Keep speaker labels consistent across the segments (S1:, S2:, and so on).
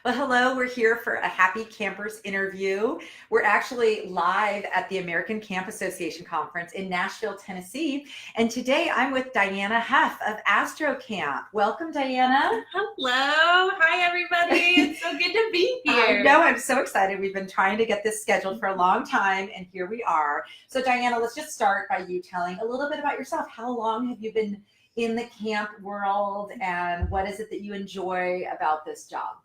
S1: Well, hello, we're here for a Happy Campers interview. We're actually live at the American Camp Association Conference in Nashville, Tennessee. And today I'm with Diana Huff of AstroCamp. Welcome, Diana.
S2: Hello. Hi, everybody. It's so good to be here.
S1: I know, I'm so excited. We've been trying to get this scheduled for a long time, and here we are. So, Diana, let's just start by you telling a little bit about yourself. How long have you been in the camp world, and what is it that you enjoy about this job?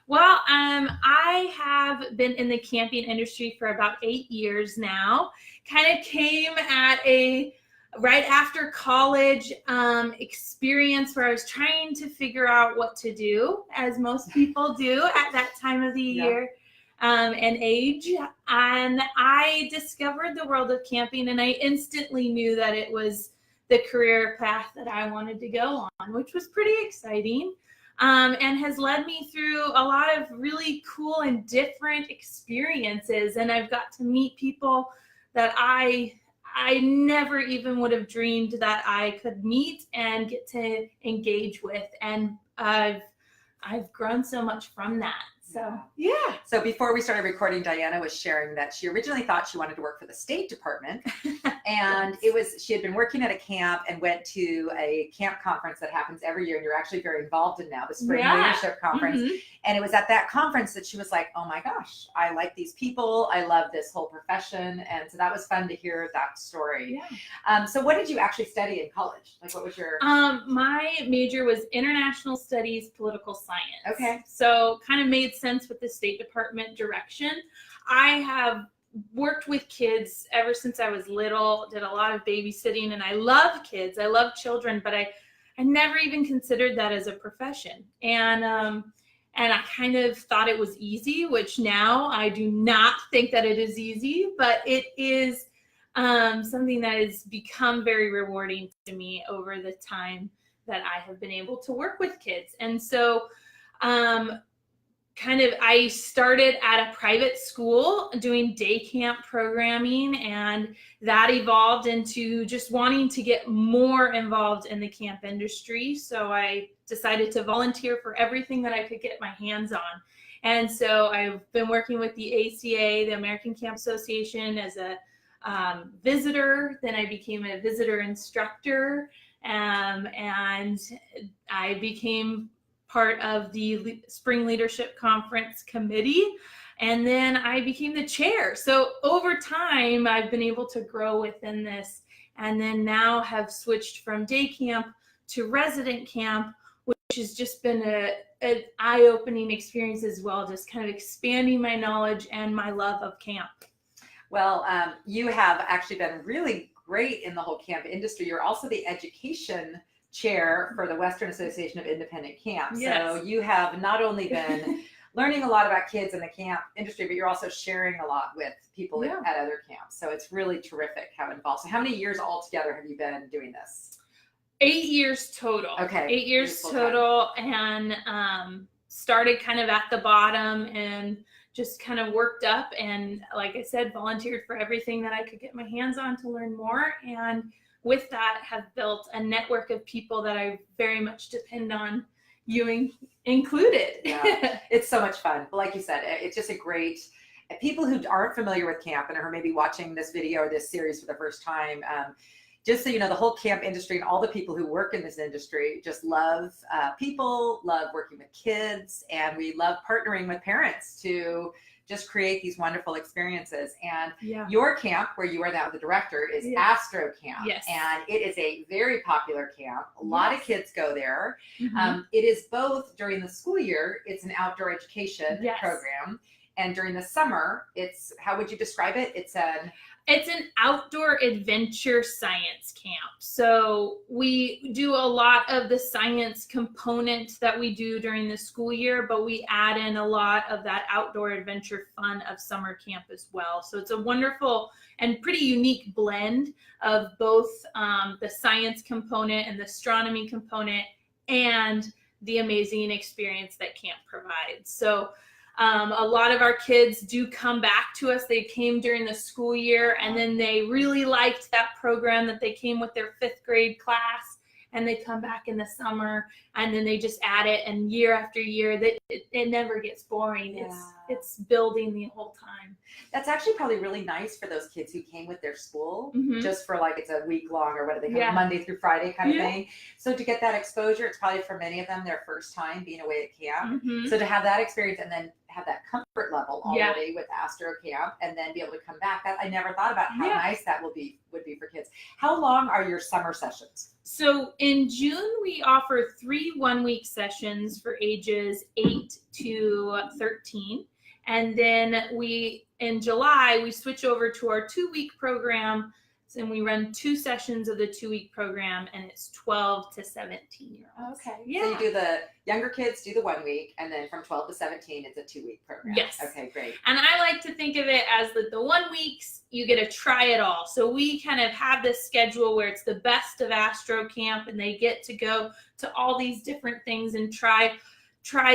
S2: Well, I have been in the camping industry for about 8 years now. Kind of came at a right after college experience where I was trying to figure out what to do, as most people do at that time of the year and age. And I discovered the world of camping, and I instantly knew that it was the career path that I wanted to go on, which was pretty exciting. And has led me through a lot of really cool and different experiences. And I've got to meet people that I never even would have dreamed that I could meet and get to engage with. And I've grown so much from that. So, yeah.
S1: So before we started recording, Diana was sharing that she originally thought she wanted to work for the State Department. And she had been working at a camp and went to a camp conference that happens every year. And you're actually very involved in now, the Spring Leadership Conference. Mm-hmm. And it was at that conference that she was like, oh my gosh, I like these people. I love this whole profession. And so that was fun to hear that story. Yeah. So what did you actually study in college? Like, what was your...
S2: My major was International Studies, Political Science.
S1: Okay.
S2: So kind of made sense with the State Department direction. I have worked with kids ever since I was little, did a lot of babysitting, and I love kids. I love children, but I never even considered that as a profession. And I kind of thought it was easy, which now I do not think that it is easy, but it is something that has become very rewarding to me over the time that I have been able to work with kids. And so I started at a private school doing day camp programming, and that evolved into just wanting to get more involved in the camp industry. So I decided to volunteer for everything that I could get my hands on. And so I've been working with the ACA, the American Camp Association, as a visitor. Then I became a visitor instructor, and I became part of the Spring Leadership Conference committee, and then I became the chair. So over time, I've been able to grow within this, and then now have switched from day camp to resident camp, which has just been an eye-opening experience as well, just kind of expanding my knowledge and my love of camp.
S1: Well, you have actually been really great in the whole camp industry. You're also the education chair for the Western Association of Independent Camps.
S2: Yes.
S1: So you have not only been learning a lot about kids in the camp industry, but you're also sharing a lot with people at other camps. So it's really terrific how involved. So how many years altogether have you been doing this?
S2: 8 years total.
S1: Okay.
S2: 8 years total. And started kind of at the bottom and just kind of worked up. And like I said, volunteered for everything that I could get my hands on to learn more. And with that, have built a network of people that I very much depend on, you included.
S1: Yeah, it's so much fun. But like you said, it's just a great, people who aren't familiar with camp and are maybe watching this video or this series for the first time, just so you know, the whole camp industry and all the people who work in this industry just love people, love working with kids, and we love partnering with parents to just create these wonderful experiences. And your camp, where you are now the director, is AstroCamp.
S2: Yes.
S1: And it is a very popular camp. A lot of kids go there. Mm-hmm. It is both during the school year, it's an outdoor education program. And during the summer, it's, how would you describe it? It's an
S2: outdoor adventure science camp. So we do a lot of the science component that we do during the school year, but we add in a lot of that outdoor adventure fun of summer camp as well. So it's a wonderful and pretty unique blend of both the science component and the astronomy component and the amazing experience that camp provides. So a lot of our kids do come back to us. They came during the school year, and then they really liked that program that they came with their 5th grade class, and they come back in the summer, and then they just add it, and year after year, it never gets boring.
S1: Yeah.
S2: It's building the whole time.
S1: That's actually probably really nice for those kids who came with their school just for like, it's a week long or whatever, they come Monday through Friday kind of thing. So to get that exposure, it's probably for many of them their first time being away at camp. So to have that experience and then have that comfort level already with AstroCamp and then be able to come back, that I never thought about how nice that would be for kids. How long are your summer sessions?
S2: So in June, we offer 3 one-week sessions for ages 8 to 13. And then in July, we switch over to our 2-week program, and we run 2 sessions of the 2-week program, and it's 12 to 17-year-olds.
S1: Okay. Yeah. So you do the younger kids do the 1 week, and then from 12 to 17, it's a 2-week program.
S2: Yes.
S1: Okay, great.
S2: And I like to think of it as the 1 weeks, you get to try it all. So we kind of have this schedule where it's the best of AstroCamp, and they get to go to all these different things and try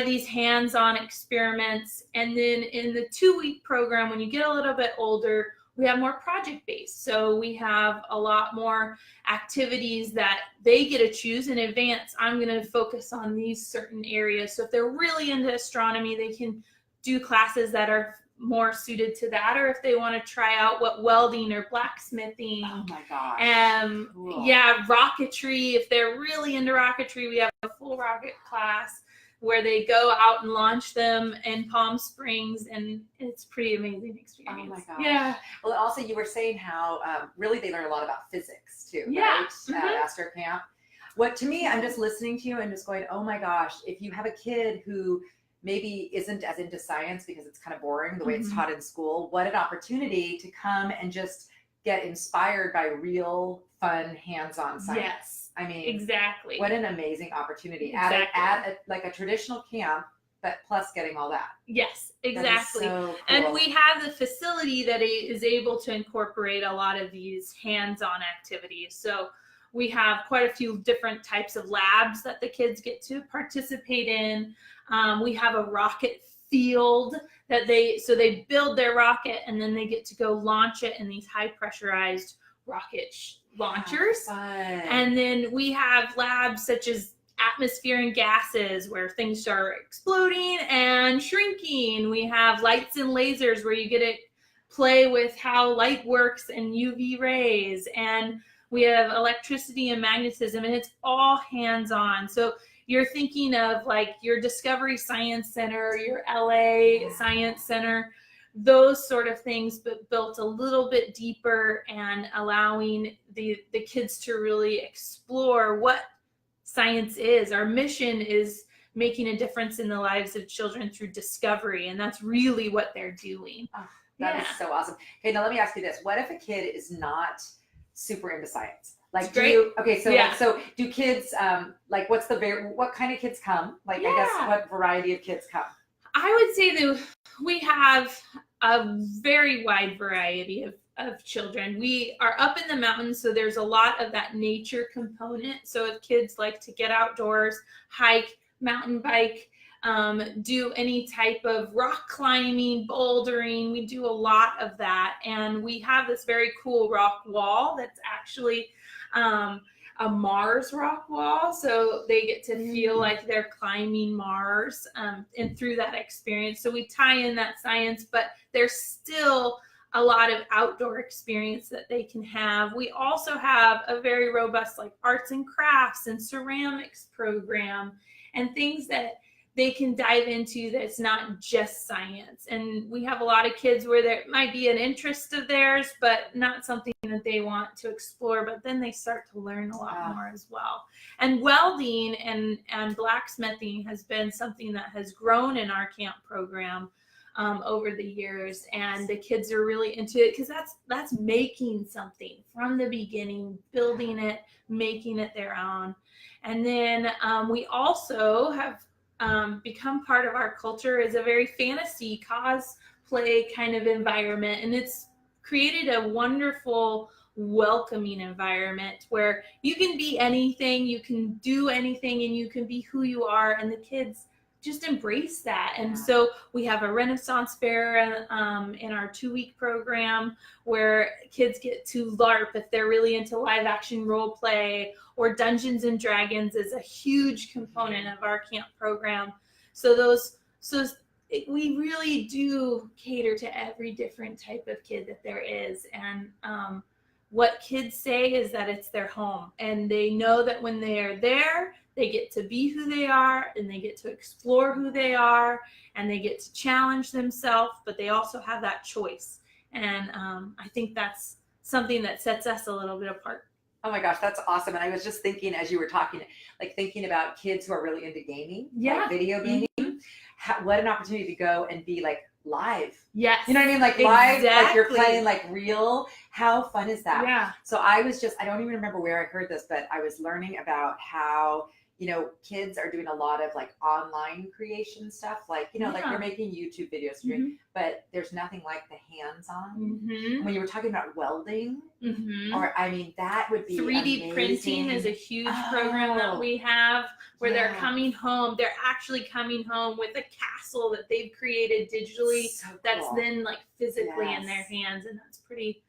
S2: these hands-on experiments. And then in the 2-week program, when you get a little bit older, we have more project-based. So we have a lot more activities that they get to choose in advance. I'm going to focus on these certain areas. So if they're really into astronomy, they can do classes that are more suited to that, or if they want to try out what welding or blacksmithing.
S1: Oh my gosh.
S2: Cool. Yeah, rocketry. If they're really into rocketry, we have a full rocket class where they go out and launch them in Palm Springs, and it's pretty amazing experience.
S1: Oh my gosh.
S2: Yeah.
S1: Well, also you were saying how really they learn a lot about physics too,
S2: yeah.
S1: right? At AstroCamp. What to me, I'm just listening to you and just going, oh my gosh, if you have a kid who maybe isn't as into science because it's kind of boring the way it's taught in school, what an opportunity to come and just get inspired by real fun hands-on science.
S2: Yes.
S1: I mean,
S2: exactly.
S1: What an amazing opportunity.
S2: Exactly.
S1: At like a traditional camp, but plus getting all that.
S2: Yes, exactly.
S1: So cool.
S2: And we have the facility that is able to incorporate a lot of these hands-on activities. So we have quite a few different types of labs that the kids get to participate in. We have a rocket field that they build their rocket, and then they get to go launch it in these high pressurized rocket launchers. And then we have labs such as atmosphere and gases, where things are exploding and shrinking. We have lights and lasers, where you get to play with how light works and UV rays. And we have electricity and magnetism, and it's all hands-on. So you're thinking of like your Discovery Science Center, your LA Science Center, those sort of things, but built a little bit deeper and allowing the kids to really explore what science is. Our mission is making a difference in the lives of children through discovery, and that's really what they're doing.
S1: Oh, that is so awesome. Okay, now let me ask you this. What if a kid is not super into science? Like, so do kids, like what kind of kids come? Like, I guess what variety of kids come?
S2: I would say that we have a very wide variety of children. We are up in the mountains, so there's a lot of that nature component. So if kids like to get outdoors, hike, mountain bike, do any type of rock climbing, bouldering, we do a lot of that. And we have this very cool rock wall that's actually a Mars rock wall, so they get to feel like they're climbing Mars, and through that experience. So we tie in that science, but there's still a lot of outdoor experience that they can have. We also have a very robust like arts and crafts and ceramics program, and things that they can dive into that's not just science. And we have a lot of kids where there might be an interest of theirs, but not something that they want to explore, but then they start to learn a lot more as well. And welding and blacksmithing has been something that has grown in our camp program over the years, and the kids are really into it because that's making something from the beginning, building it, making it their own. And then we also have become part of our culture is a very fantasy cosplay kind of environment, and it's created a wonderful welcoming environment where you can be anything, you can do anything, and you can be who you are, and the kids just embrace that. And
S1: Yeah.
S2: so we have a Renaissance fair in our 2-week program where kids get to LARP if they're really into live action role play, or Dungeons and Dragons is a huge component of our camp program. So we really do cater to every different type of kid that there is. And what kids say is that it's their home, and they know that when they are there, they get to be who they are, and they get to explore who they are, and they get to challenge themselves, but they also have that choice. And I think that's something that sets us a little bit apart.
S1: Oh my gosh, that's awesome. And I was just thinking as you were talking, like thinking about kids who are really into gaming, like video gaming, what an opportunity to go and be like live.
S2: Yes.
S1: You know what I mean? Like live, like you're playing like real. How fun is that?
S2: Yeah.
S1: So I don't even remember where I heard this, but I was learning about how, kids are doing a lot of like online creation stuff. Like, like you're making YouTube videos, but there's nothing like the hands-on. When you were talking about welding, or that would be
S2: 3D
S1: amazing.
S2: printing is a huge program that we have where they're coming home. They're actually coming home with a castle that they've created digitally that's then like physically in their hands, and that's pretty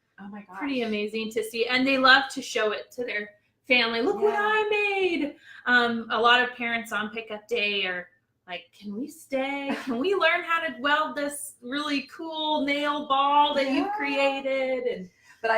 S2: amazing to see. And they love to show it to their family. Look what I made. A lot of parents on pickup day are like, can we stay? Can we learn how to weld this really cool nail ball that you've created?
S1: But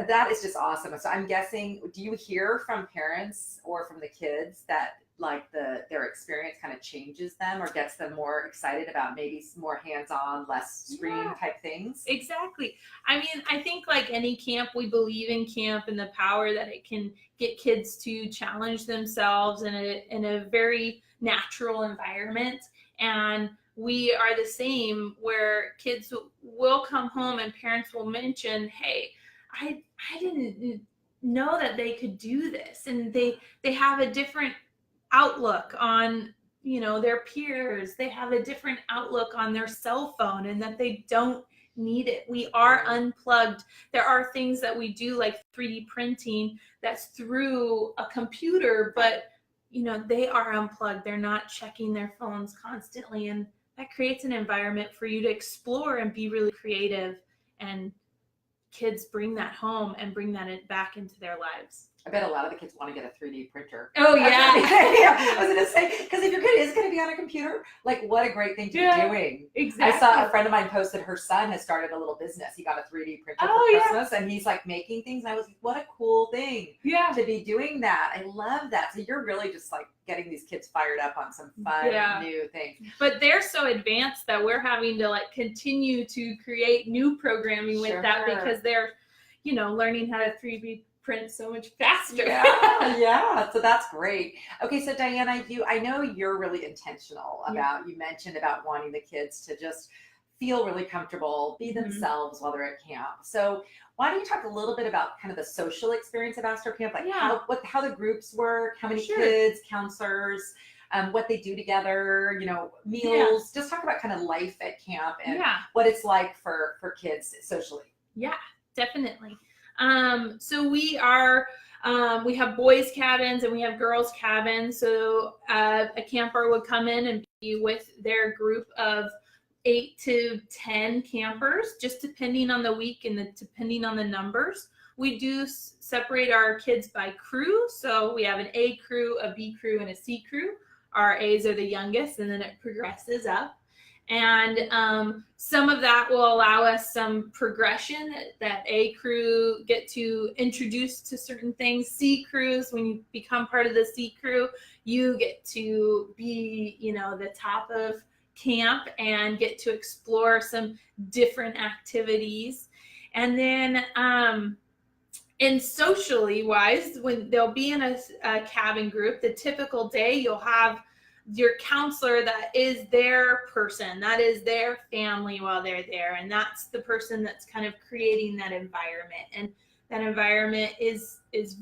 S1: that is just awesome. So I'm guessing, do you hear from parents or from the kids that like their experience kind of changes them or gets them more excited about maybe more hands-on, less screen type things?
S2: Exactly. I mean, I think like any camp, we believe in camp and the power that it can get kids to challenge themselves in a very natural environment. And we are the same, where kids will come home and parents will mention, hey, I didn't know that they could do this. And they have a different outlook on their peers. They have a different outlook on their cell phone, and that they don't need it. We are unplugged. There are things that we do like 3D printing that's through a computer, but they are unplugged. They're not checking their phones constantly, and that creates an environment for you to explore and be really creative. And kids bring that home and bring that back into their lives.
S1: I bet a lot of the kids want to get a 3D printer.
S2: Oh, yeah.
S1: I was going to say, because if your kid is going to be on a computer, like what a great thing to be doing.
S2: Exactly.
S1: I saw a friend of mine posted her son has started a little business. He got a 3D printer for Christmas, and he's like making things. And I was like, what a cool thing to be doing that. I love that. So you're really just like getting these kids fired up on some fun new things.
S2: But they're so advanced that we're having to like continue to create new programming with that, because they're, learning how to 3D print so much faster.
S1: So that's great. Okay, so Diana, I know you're really intentional about, you mentioned about wanting the kids to just feel really comfortable, be themselves while they're at camp. So why don't you talk a little bit about kind of the social experience of AstroCamp, like how the groups work, how many kids, counselors, what they do together, meals. Just talk about kind of life at camp and what it's like for kids socially.
S2: Yeah, definitely. So we have boys cabins and we have girls cabins. So a camper would come in and be with their group of 8 to 10 campers, just depending on the week and depending on the numbers. We do separate our kids by crew. So we have an A crew, a B crew, and a C crew. Our A's are the youngest, and then it progresses up. And some of that will allow us some progression that A crew get to introduce to certain things. C crews, when you become part of the C crew, you get to be, the top of camp and get to explore some different activities. And then and socially wise, when they'll be in a cabin group, the typical day you'll have your counselor that is their person, that is their family while they're there. And that's the person that's kind of creating that environment. And that environment is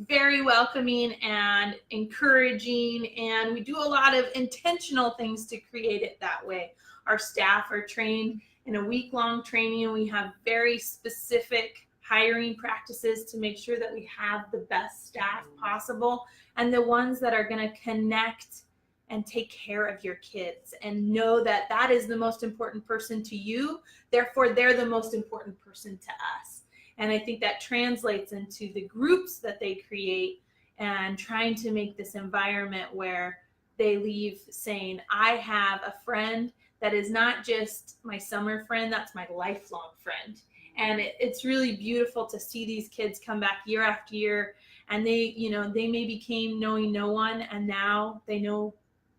S2: very welcoming and encouraging. And we do a lot of intentional things to create it that way. Our staff are trained in a week-long training. We have very specific hiring practices to make sure that we have the best staff possible and the ones that are going to connect and take care of your kids and know that that is the most important person to you. Therefore, they're the most important person to us. And I think that translates into the groups that they create and trying to make this environment where they leave saying, I have a friend that is not just my summer friend, that's my lifelong friend. And it's really beautiful to see these kids come back year after year, and they maybe came knowing no one, and now they know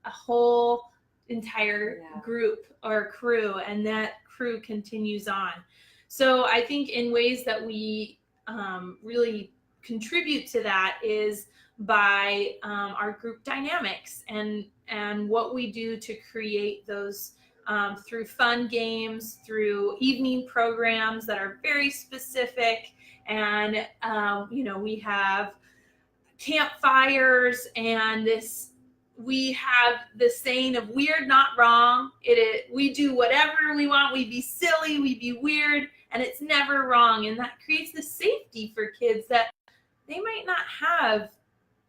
S2: a whole entire group or crew, and that crew continues on. So I think in ways that we really contribute to that is by our group dynamics and what we do to create those through fun games, through evening programs that are very specific. And, we have campfires, and we have this saying of weird, not wrong. We do whatever we want. We be silly, we be weird, and it's never wrong. And that creates the safety for kids that they might not have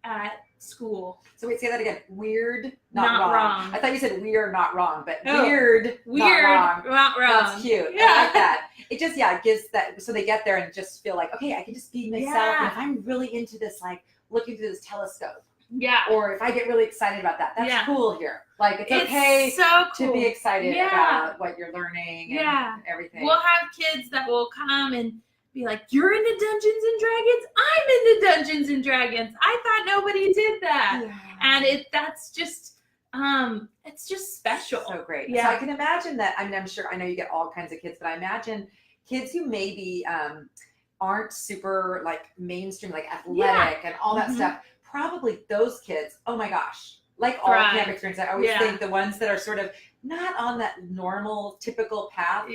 S2: at school.
S1: So wait, say that again. Weird, not
S2: wrong.
S1: I thought you said we're not wrong, but
S2: weird, not wrong.
S1: That's cute.
S2: Yeah.
S1: I like that. It just, it gives that, so they get there and just feel like, okay, I can just be myself.
S2: Yeah.
S1: And if I'm really into this, like looking through this telescope,
S2: yeah,
S1: or if I get really excited about that, that's cool here. Like it's okay
S2: so cool
S1: to be excited about what you're learning and everything.
S2: We'll have kids that will come and be like, you're into Dungeons and Dragons? I'm into Dungeons and Dragons. I thought nobody did that.
S1: Yeah.
S2: And that's just it's just special.
S1: So great.
S2: Yeah.
S1: So I can imagine that. I mean, I'm sure, I know you get all kinds of kids, but I imagine kids who maybe aren't super like mainstream, like athletic and all that stuff. Probably those kids, oh my gosh, like all camp experience, I always think the ones that are sort of not on that normal, typical path,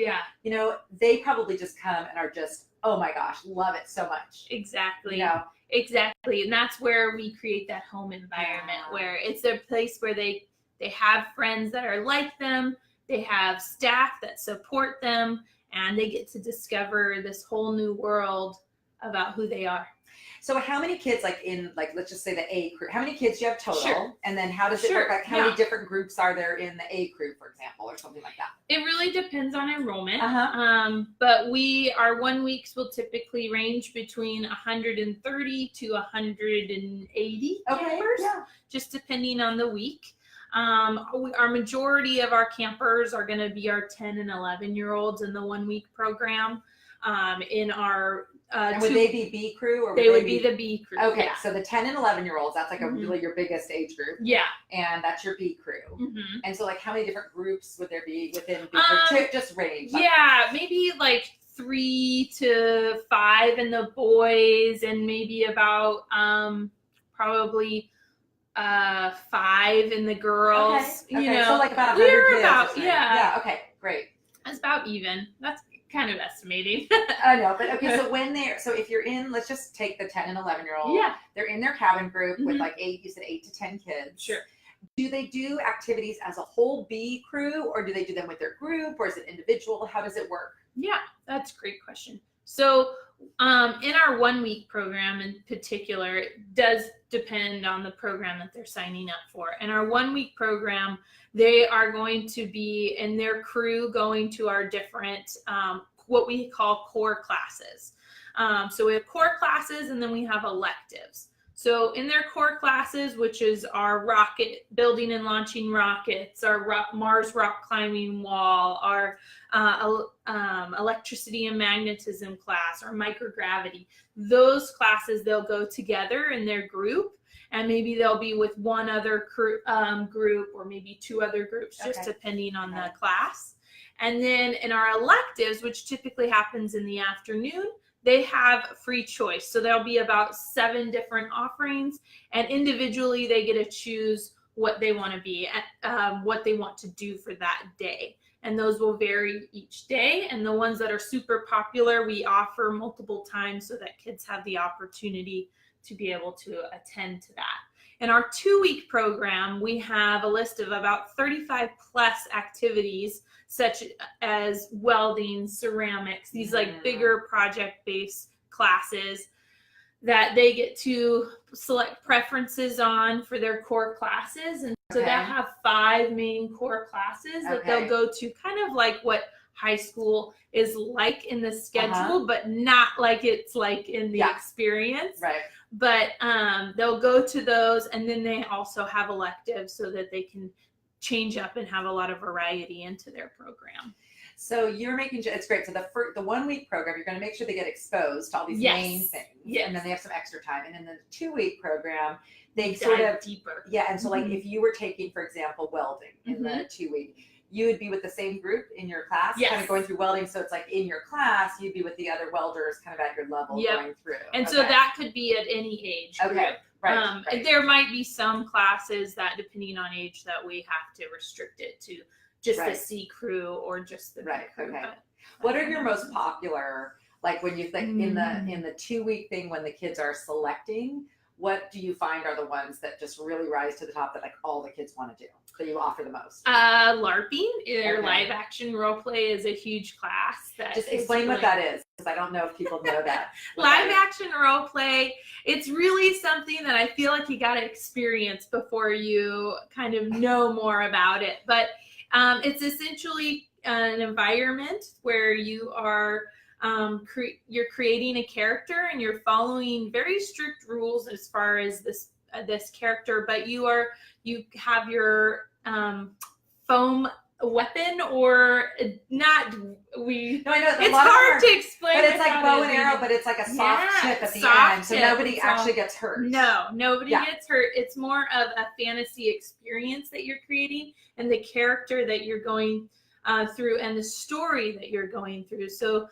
S1: they probably just come and are just, oh my gosh, love it so much.
S2: Exactly. Exactly. And that's where we create that home environment where it's a place where they have friends that are like them, they have staff that support them, and they get to discover this whole new world about who they are.
S1: So how many kids, let's just say the A crew, how many kids do you have total?
S2: Sure.
S1: And then how does it work? Like how many different groups are there in the A crew, for example, or something like that?
S2: It really depends on enrollment. But our 1 weeks will typically range between 130 to 180 campers, just depending on the week. Our majority of our campers are going to be our 10 and 11-year-olds in the 1 week program. In our
S1: and would they be B crew, or
S2: they would be the B crew?
S1: Okay, so the 10 and 11-year-olds, that's like a really your biggest age group.
S2: Yeah,
S1: and that's your B crew. And so, like, how many different groups would there be within B crew? Just range.
S2: Maybe like 3 to 5 in the boys, and maybe about probably 5 in the girls.
S1: Okay. So like about 100
S2: we're
S1: kids.
S2: About
S1: yeah. Okay, great.
S2: That's about even. That's kind of estimating.
S1: I know, but okay, so if you're in, let's just take the 10 and 11-year-old.
S2: Yeah.
S1: They're in their cabin group with like 8 to 10 kids.
S2: Sure.
S1: Do they do activities as a whole B crew, or do they do them with their group, or is it individual? How does it work?
S2: Yeah, that's a great question. So in our 1 week program in particular, it does depend on the program that they're signing up for. In our 1 week program, they are going to be in their crew going to our different, what we call core classes. So we have core classes, and then we have electives. So in their core classes, which is our rocket building and launching rockets, our Mars rock climbing wall, our electricity and magnetism class, our microgravity, those classes, they'll go together in their group, and maybe they'll be with one other group, or maybe 2 other groups, just depending on the class. And then in our electives, which typically happens in the afternoon, they have free choice. So there'll be about 7 different offerings, and individually they get to choose what they want to be, what they want to do for that day. And those will vary each day. And the ones that are super popular, we offer multiple times so that kids have the opportunity to be able to attend to that. In our 2 week program, we have a list of about 35 plus activities, such as welding, ceramics, these like bigger project-based classes that they get to select preferences on for their core classes. And so
S1: Okay.
S2: that have 5 main core classes that they'll go to, kind of like what high school is like in the schedule, but not like it's like in the experience.
S1: Right.
S2: But they'll go to those, and then they also have electives so that they can change up and have a lot of variety into their program.
S1: So you're making it's great. So the 1 week program, you're going to make sure they get exposed to all these main things, and then they have some extra time. And then the 2 week program, they sort of
S2: deeper.
S1: Yeah, and so like if you were taking, for example, welding in the 2 week, you would be with the same group in your class, kind of going through welding. So it's like in your class, you'd be with the other welders, kind of at your level, going through.
S2: And so that could be at any age group.
S1: Right.
S2: There might be some classes that, depending on age, that we have to restrict it to just the C crew or just the B crew.
S1: Okay. What are your most popular, like when you think in the 2 week thing, when the kids are selecting, what do you find are the ones that just really rise to the top that like all the kids want to do, that you offer the most?
S2: LARPing, or live action role play, is a huge class. That
S1: just explain what that is, because I don't know if people know that.
S2: Live action role play, it's really something that I feel like you got to experience before you kind of know more about it. But it's essentially an environment where you are you're creating a character, and you're following very strict rules as far as this character, but you have your foam weapon, or not. It's hard to explain,
S1: but it's like bow and arrow, but it's like a soft tip at the end, so nobody actually gets hurt.
S2: No, nobody gets hurt. It's more of a fantasy experience that you're creating, and the character that you're going through, and the story that you're going through. So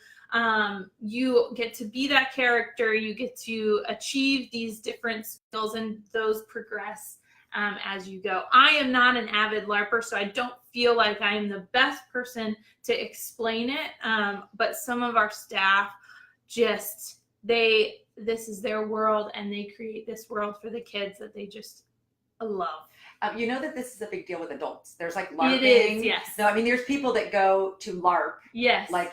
S2: you get to be that character, you get to achieve these different skills, and those progress as you go. I am not an avid LARPer, so I don't feel like I am the best person to explain it, but some of our staff this is their world, and they create this world for the kids that they just love.
S1: You know that this is a big deal with adults. There's like LARPing.
S2: It is, yes.
S1: No, I mean, there's people that go to LARP.
S2: Yes.
S1: Like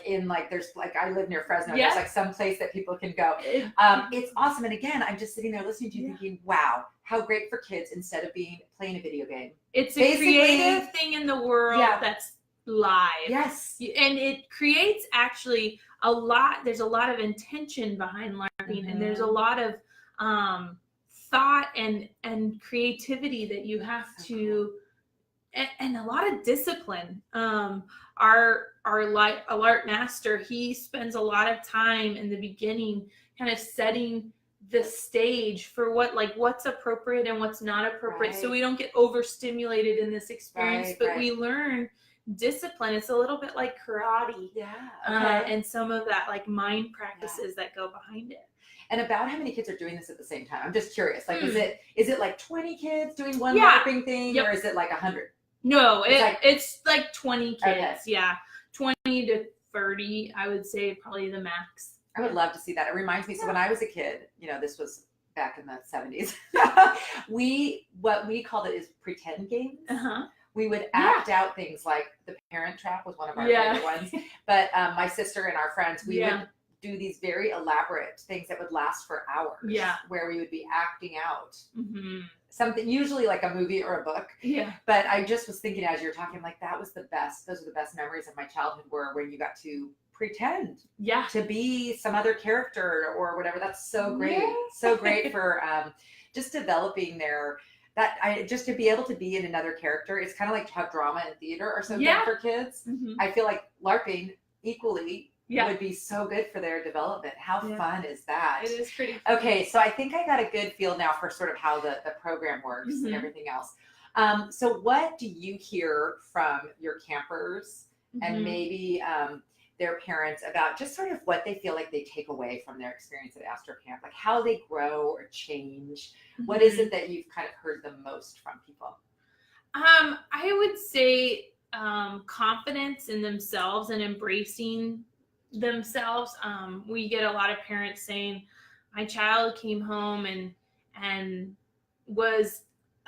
S1: there's like, I live near Fresno. There's like some place that people can go. It's awesome. And again, I'm just sitting there listening to you thinking, wow, how great for kids instead of playing a video game.
S2: It's a creative thing in the world that's live. Yes. And it creates actually there's a lot of intention behind LARPing, and there's a lot of thought and creativity that you have to, and a lot of discipline. Our alert master, he spends a lot of time in the beginning kind of setting the stage for what's appropriate and what's not appropriate, so we don't get overstimulated in this experience, but we learn discipline. It's a little bit like karate, and some of that like mind practices that go behind it.
S1: And about how many kids are doing this at the same time? I'm just curious. Like, is it like 20 kids doing one LARPing thing, or is it like 100?
S2: No, it's like 20 kids. Yeah, 20 to 30, I would say, probably the max.
S1: I would love to see that. It reminds me. So when I was a kid, this was back in the 70s. What we called it is pretend games. We would act out things like the Parent Trap was one of our favorite ones. But my sister and our friends, we would do these very elaborate things that would last for hours. Where we would be acting out something, usually like a movie or a book. But I just was thinking as you're talking, like that was the best. Those are the best memories of my childhood, were when you got to pretend to be some other character or whatever. That's so great. So great for just developing just to be able to be in another character. It's kind of like to have drama in theater or something for kids. I feel like LARPing equally would be so good for their development. How fun is that?
S2: It is pretty
S1: fun. Okay, so I think I got a good feel now for sort of how the program works and everything else. So what do you hear from your campers and maybe their parents about just sort of what they feel like they take away from their experience at AstroCamp, like how they grow or change? What is it that you've kind of heard the most from people?
S2: I would say confidence in themselves and embracing themselves. We get a lot of parents saying, my child came home and was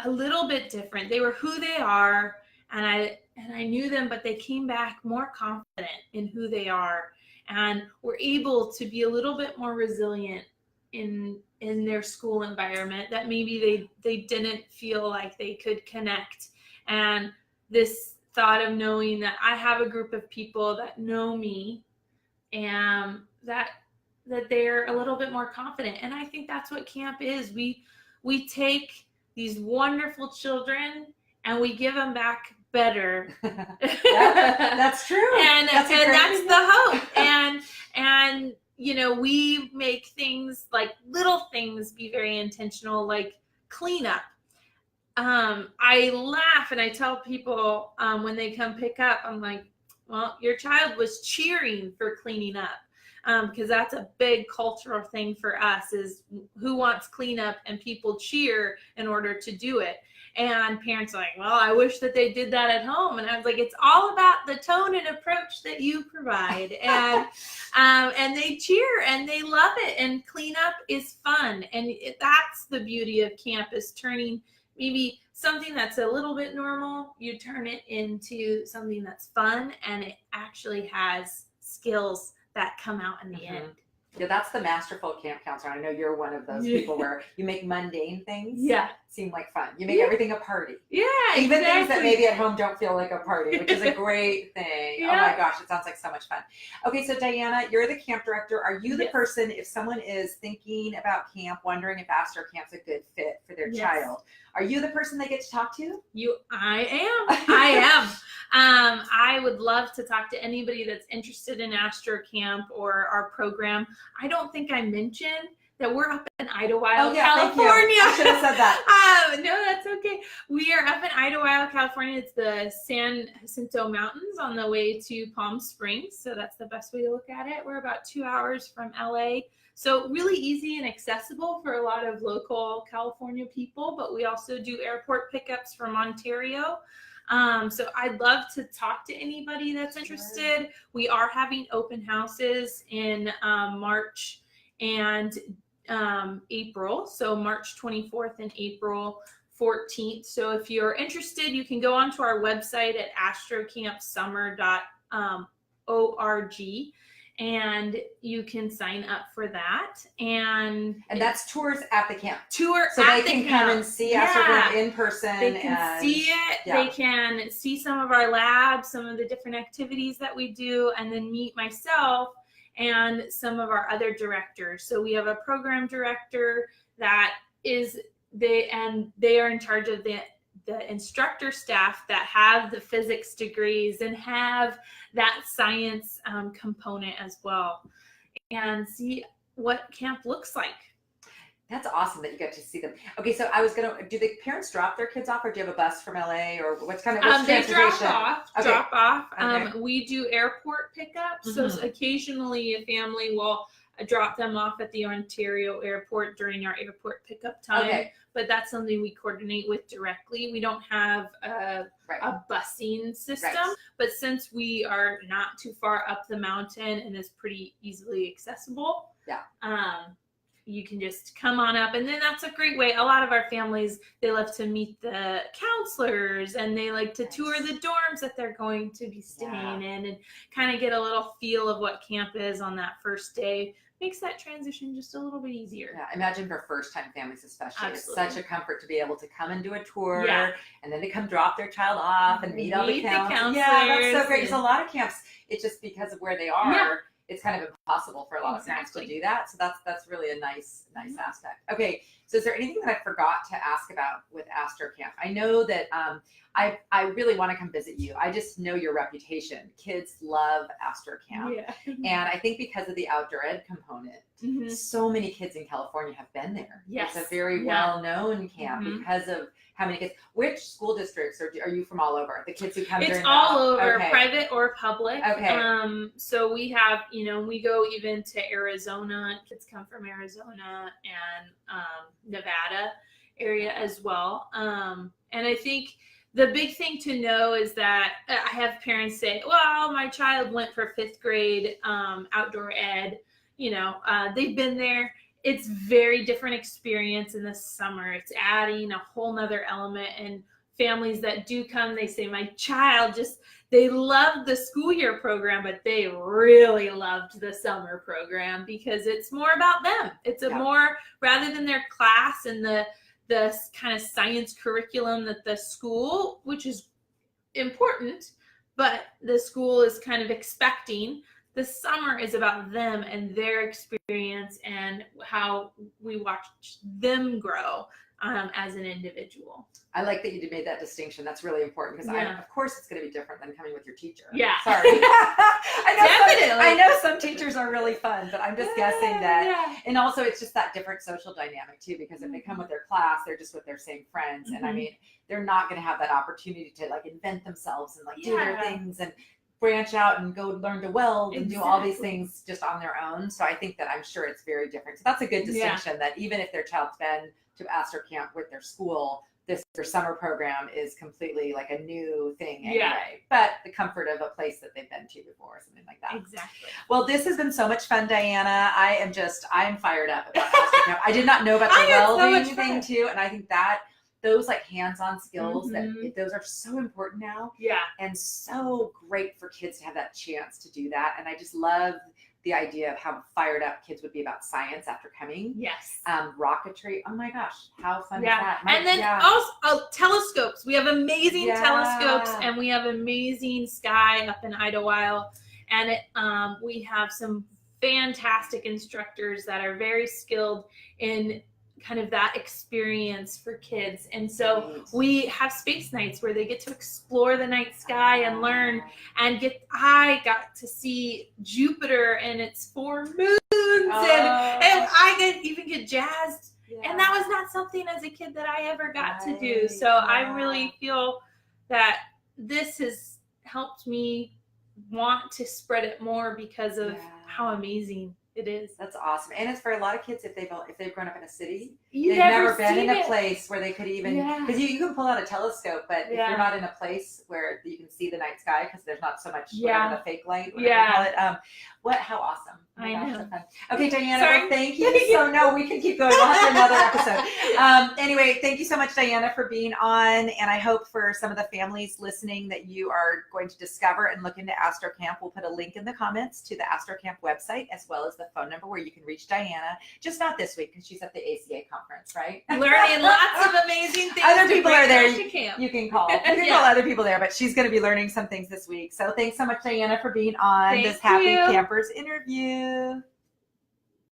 S2: a little bit different. They were who they are, and I knew them, but they came back more confident in who they are, and were able to be a little bit more resilient in in their school environment that maybe they didn't feel like they could connect. And this thought of knowing that I have a group of people that know me and that they're a little bit more confident. And I think that's what camp is. We take these wonderful children and we give them back better.
S1: That's true.
S2: And that's the hope. And you know, we make things like little things be very intentional, like cleanup. I laugh and I tell people when they come pick up, I'm like, well, your child was cheering for cleaning up, because that's a big cultural thing for us, is who wants cleanup, and people cheer in order to do it. And parents are like, well, I wish that they did that at home. And I was like, it's all about the tone and approach that you provide. And they cheer and they love it. And cleanup is fun. And that's the beauty of camp, is turning maybe something that's a little bit normal, you turn it into something that's fun, and it actually has skills that come out in the end.
S1: Yeah, that's the masterful camp counselor. I know you're one of those people where you make mundane things seem like fun. You make everything a party. Yeah, even things that maybe at home don't feel like a party, which is a great thing. Oh my gosh, it sounds like so much fun. Okay, so Diana, you're the camp director. Are you the person, if someone is thinking about camp, wondering if AstroCamp's a good fit for their child, are you the person they get to talk to?
S2: I am. I would love to talk to anybody that's interested in AstroCamp or our program. I don't think I mentioned that we're up in Idlewild, California.
S1: I should have said that.
S2: No, that's okay. We are up in Idlewild, California. It's the San Jacinto Mountains on the way to Palm Springs. So that's the best way to look at it. We're about 2 hours from LA. So really easy and accessible for a lot of local California people, but we also do airport pickups from Ontario. So I'd love to talk to anybody that's interested. We are having open houses in March and April. So March 24th and April 14th. So if you're interested, you can go onto our website at astrocampsummer.org. And you can sign up for that. And
S1: that's tours at the camp.
S2: So
S1: they can come and see AstroCamp in person.
S2: They can see it. They can see some of our labs, some of the different activities that we do, and then meet myself and some of our other directors. So we have a program director that they are in charge of the instructor staff that have the physics degrees and have that science component as well, and see what camp looks like.
S1: That's awesome that you get to see them. Okay, so do the parents drop their kids off, or do you have a bus from LA, or what's
S2: they drop off.
S1: Okay.
S2: We do airport pickups. So occasionally a family will drop them off at the Ontario airport during our airport pickup time. But that's something we coordinate with directly. We don't have a busing system, but since we are not too far up the mountain and is pretty easily accessible, you can just come on up. And then that's a great way. A lot of our families, they love to meet the counselors, and they like to tour the dorms that they're going to be staying in, and kind of get a little feel of what camp is on that first day. Makes that transition just a little bit easier.
S1: Yeah, imagine for first-time families especially. Absolutely. It's such a comfort to be able to come and do a tour, and then they come drop their child off and meet all the counselors. Yeah, that's so great. Because a lot of camps, it's just because of where they are, it's kind of impossible for a lot of parents to do that. So that's really a nice aspect. Okay, so is there anything that I forgot to ask about with AstroCamp? I know that I really want to come visit you. I just know your reputation. Kids love AstroCamp. And I think because of the outdoor ed component, so many kids in California have been there. It's a very well-known camp because of how many kids. Which school districts are you from all over? The kids who come
S2: It's all over, private or public. So we have, we go even to Arizona. Kids come from Arizona and Nevada area as well. And I think the big thing to know is that I have parents say, well, my child went for 5th grade outdoor ed. They've been there. It's very different experience in the summer. It's adding a whole nother element. And families that do come, they say, my child they loved the school year program, but they really loved the summer program because it's more about them. It's a more, rather than their class and the kind of science curriculum that the school, which is important, but the school is kind of expecting. The summer is about them and their experience and how we watch them grow as an individual.
S1: I like that you made that distinction. That's really important because of course it's going to be different than coming with your teacher.
S2: Yeah.
S1: Sorry. I know some teachers are really fun, but I'm just guessing that. Yeah. And also it's just that different social dynamic too, because if they come with their class, they're just with their same friends. And I mean, they're not going to have that opportunity to like invent themselves and like do their things and branch out and go learn to weld and do all these things just on their own. So I think that I'm sure it's very different. So that's a good distinction that even if their child's been to AstroCamp with their school, their summer program is completely like a new thing anyway, but the comfort of a place that they've been to before or something like that.
S2: Exactly.
S1: Well, this has been so much fun, Diana. I'm fired up about AstroCamp. I did not know about the welding thing too. And I think that those like hands-on skills those are so important now. Yeah. And so great for kids to have that chance to do that. And I just love the idea of how fired up kids would be about science after coming. Yes. Rocketry. Oh my gosh, how fun is that? And then
S2: also telescopes. We have amazing telescopes and we have amazing sky up in Idlewild. And we have some fantastic instructors that are very skilled in kind of that experience for kids. And so we have space nights where they get to explore the night sky and learn and I got to see Jupiter and its 4 moons and I even get jazzed. Yeah. And that was not something as a kid that I ever got to do. So I really feel that this has helped me want to spread it more because of how amazing it is.
S1: That's awesome. And it's for a lot of kids, if they've grown up in a city, they've never been in a place where they could even, because you can pull out a telescope, but if you're not in a place where you can see the night sky, because there's not so much whatever the fake light, whatever you call it. How awesome.
S2: I know.
S1: So fun. Okay, Diana, well, thank you. So no, we can keep going. We'll have another episode. Anyway, thank you so much, Diana, for being on. And I hope for some of the families listening that you are going to discover and look into AstroCamp. We'll put a link in the comments to the AstroCamp website, as well as the phone number where you can reach Diana. Just not this week, because she's at the ACA conference, right?
S2: Learning lots of amazing things.
S1: Other people are there. You can call. You can call other people there, but she's going to be learning some things this week. So thanks so much, Diana, for being on this Happy Campers interview.